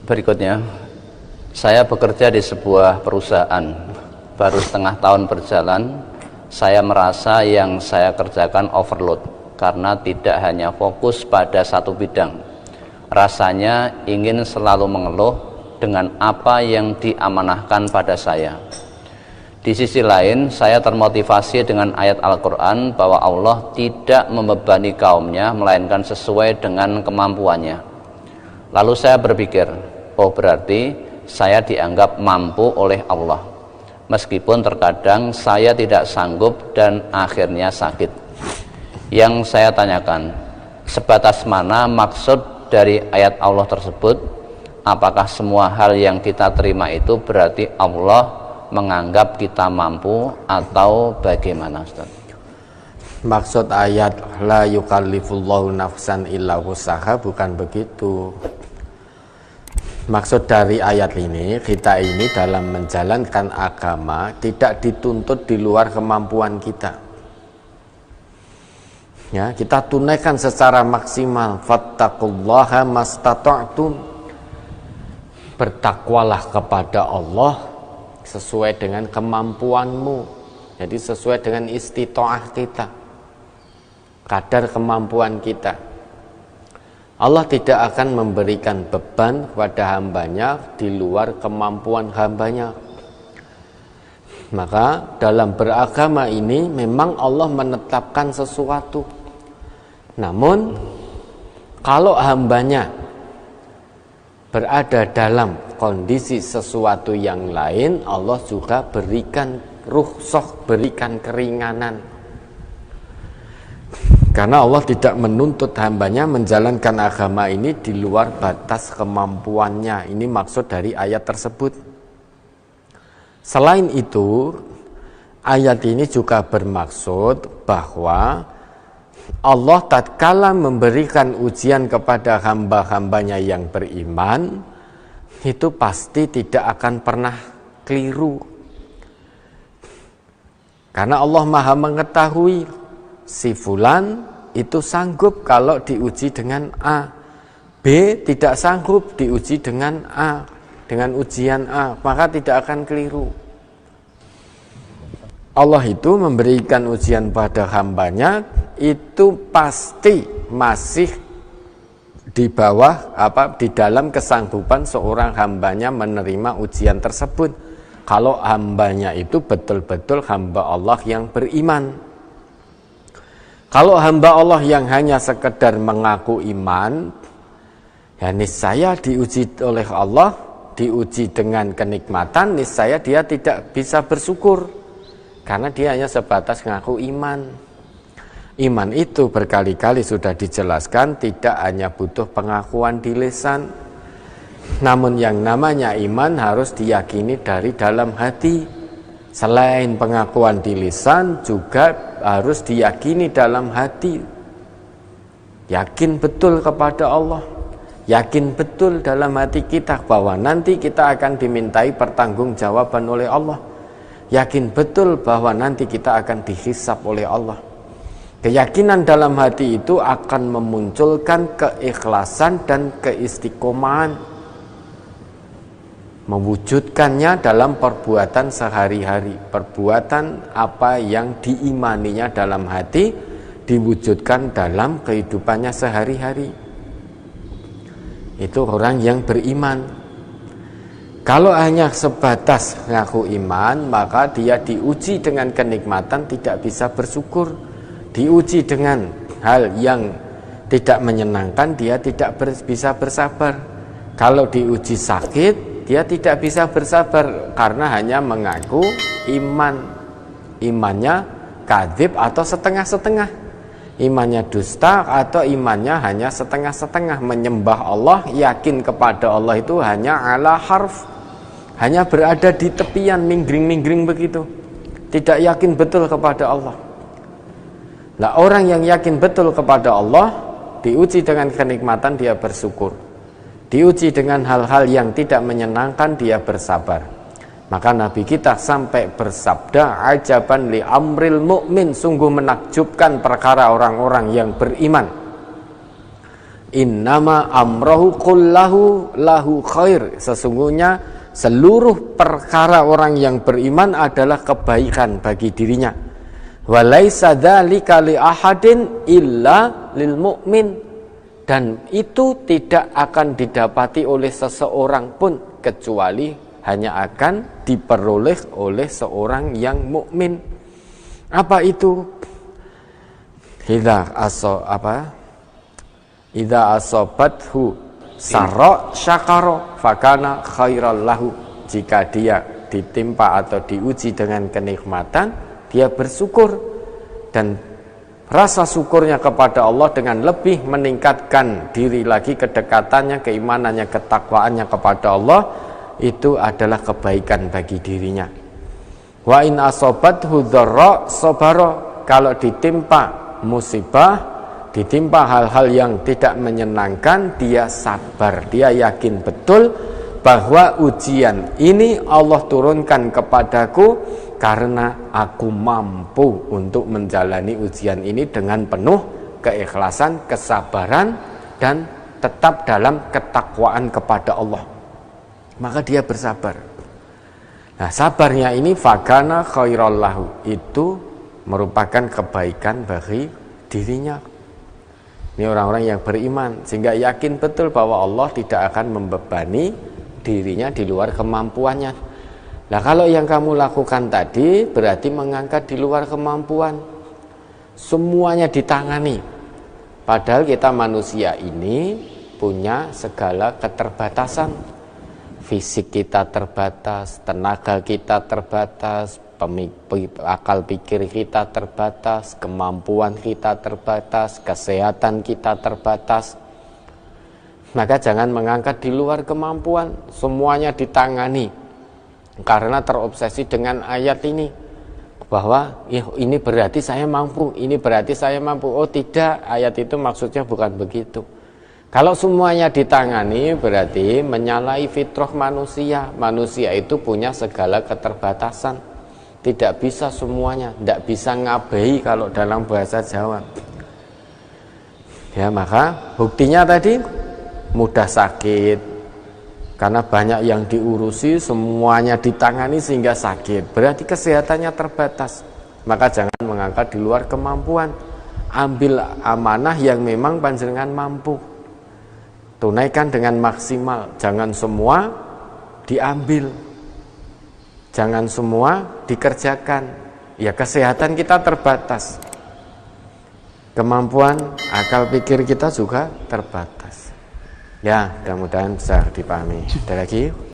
Berikutnya, saya bekerja di sebuah perusahaan. Baru setengah tahun berjalan, saya merasa yang saya kerjakan overload karena tidak hanya fokus pada satu bidang. Rasanya ingin selalu mengeluh dengan apa yang diamanahkan pada saya. Di sisi lain, saya termotivasi dengan ayat Al-Quran bahwa Allah tidak membebani kaumnya melainkan sesuai dengan kemampuannya. Lalu saya berpikir, oh berarti saya dianggap mampu oleh Allah, meskipun terkadang saya tidak sanggup dan akhirnya sakit. Yang saya tanyakan, sebatas mana maksud dari ayat Allah tersebut? Apakah semua hal yang kita terima itu berarti Allah menganggap kita mampu atau bagaimana, Ustaz? Maksud ayat la yukallifullahu nafsan illa wus'aha bukan begitu. Maksud dari ayat ini, kita ini dalam menjalankan agama tidak dituntut di luar kemampuan kita. Ya, kita tunaikan secara maksimal. Fattaqullaha mastata'tum. Bertakwalah kepada Allah sesuai dengan kemampuanmu. Jadi sesuai dengan istita'ah kita, kadar kemampuan kita. Allah tidak akan memberikan beban kepada hambanya di luar kemampuan hambanya. Maka dalam beragama ini memang Allah menetapkan sesuatu. Namun kalau hambanya berada dalam kondisi sesuatu yang lain, Allah juga berikan rukhsah, berikan keringanan. Karena Allah tidak menuntut hambanya menjalankan agama ini di luar batas kemampuannya. Ini maksud dari ayat tersebut. Selain itu, ayat ini juga bermaksud bahwa Allah tatkala memberikan ujian kepada hamba-hambanya yang beriman, itu pasti tidak akan pernah keliru. Karena Allah Maha mengetahui si fulan itu sanggup kalau diuji dengan A, B tidak sanggup diuji dengan A, dengan ujian A, maka tidak akan keliru. Allah itu memberikan ujian pada hambanya itu pasti masih di bawah di dalam kesanggupan seorang hambanya menerima ujian tersebut. Kalau hambanya itu betul-betul hamba Allah yang beriman. Kalau hamba Allah yang hanya sekedar mengaku iman, ya niscaya diuji oleh Allah, diuji dengan kenikmatan, niscaya dia tidak bisa bersyukur karena dia hanya sebatas mengaku iman. Iman itu berkali-kali sudah dijelaskan tidak hanya butuh pengakuan di lisan, namun yang namanya iman harus diyakini dari dalam hati. Selain pengakuan di lisan juga harus diyakini dalam hati. Yakin betul kepada Allah, yakin betul dalam hati kita bahwa nanti kita akan dimintai pertanggungjawaban oleh Allah. Yakin betul bahwa nanti kita akan dihisab oleh Allah. Keyakinan dalam hati itu akan memunculkan keikhlasan dan keistiqomahan, mewujudkannya dalam perbuatan sehari-hari. Perbuatan apa yang diimaninya dalam hati diwujudkan dalam kehidupannya sehari-hari. Itu orang yang beriman. Kalau hanya sebatas ngaku iman, maka dia diuji dengan kenikmatan tidak bisa bersyukur. Diuji dengan hal yang tidak menyenangkan, dia tidak bisa bersabar. Kalau diuji sakit, dia tidak bisa bersabar karena hanya mengaku iman. Imannya kadzib atau setengah-setengah. Imannya dusta atau imannya hanya setengah-setengah. Menyembah Allah, yakin kepada Allah itu hanya ala harf, hanya berada di tepian, minggring-minggring begitu, tidak yakin betul kepada Allah. Nah, orang yang yakin betul kepada Allah diuji dengan kenikmatan, dia bersyukur. Diuji dengan hal-hal yang tidak menyenangkan, dia bersabar. Maka Nabi kita sampai bersabda, ajaban li amril mu'min, sungguh menakjubkan perkara orang-orang yang beriman. Innama amrohu kullahu lahu khair. Sesungguhnya seluruh perkara orang yang beriman adalah kebaikan bagi dirinya. Walaisa dzalika li ahadin illa lil mu'min. Dan itu tidak akan didapati oleh seseorang pun kecuali hanya akan diperoleh oleh seorang yang mukmin. Apa itu? Idza asobathu sarra syakara fakana khairal lahu. Jika dia ditimpa atau diuji dengan kenikmatan, dia bersyukur, dan rasa syukurnya kepada Allah dengan lebih meningkatkan diri lagi, kedekatannya, keimanannya, ketakwaannya kepada Allah, itu adalah kebaikan bagi dirinya. Wa in asobathu dharra sabara. Kalau ditimpa musibah, ditimpa hal-hal yang tidak menyenangkan, dia sabar, dia yakin betul bahwa ujian ini Allah turunkan kepadaku karena aku mampu untuk menjalani ujian ini dengan penuh keikhlasan, kesabaran, dan tetap dalam ketakwaan kepada Allah. Maka dia bersabar. Nah, sabarnya ini fakana khairal lahu, itu merupakan kebaikan bagi dirinya. Ini orang-orang yang beriman, sehingga yakin betul bahwa Allah tidak akan membebani dirinya di luar kemampuannya. Nah, kalau yang kamu lakukan tadi berarti mengangkat di luar kemampuan. Semuanya ditangani. Padahal kita manusia ini punya segala keterbatasan. Fisik kita terbatas, tenaga kita terbatas, akal pikir kita terbatas, kemampuan kita terbatas, kesehatan kita terbatas. Maka jangan mengangkat di luar kemampuan. Semuanya ditangani. Karena terobsesi dengan ayat ini, bahwa ini berarti saya mampu, ini berarti saya mampu. Oh tidak, ayat itu maksudnya bukan begitu. Kalau semuanya ditangani berarti menyalahi fitrah manusia. Manusia itu punya segala keterbatasan, tidak bisa semuanya, tidak bisa ngabehi kalau dalam bahasa Jawa. Ya, maka buktinya tadi mudah sakit, karena banyak yang diurusi, semuanya ditangani sehingga sakit. Berarti kesehatannya terbatas. Maka jangan mengangkat di luar kemampuan. Ambil amanah yang memang panjenengan mampu. Tunaikan dengan maksimal. Jangan semua diambil. Jangan semua dikerjakan. Ya, kesehatan kita terbatas. Kemampuan akal pikir kita juga terbatas. Ya, mudah-mudahan bisa dipahami. Ada lagi?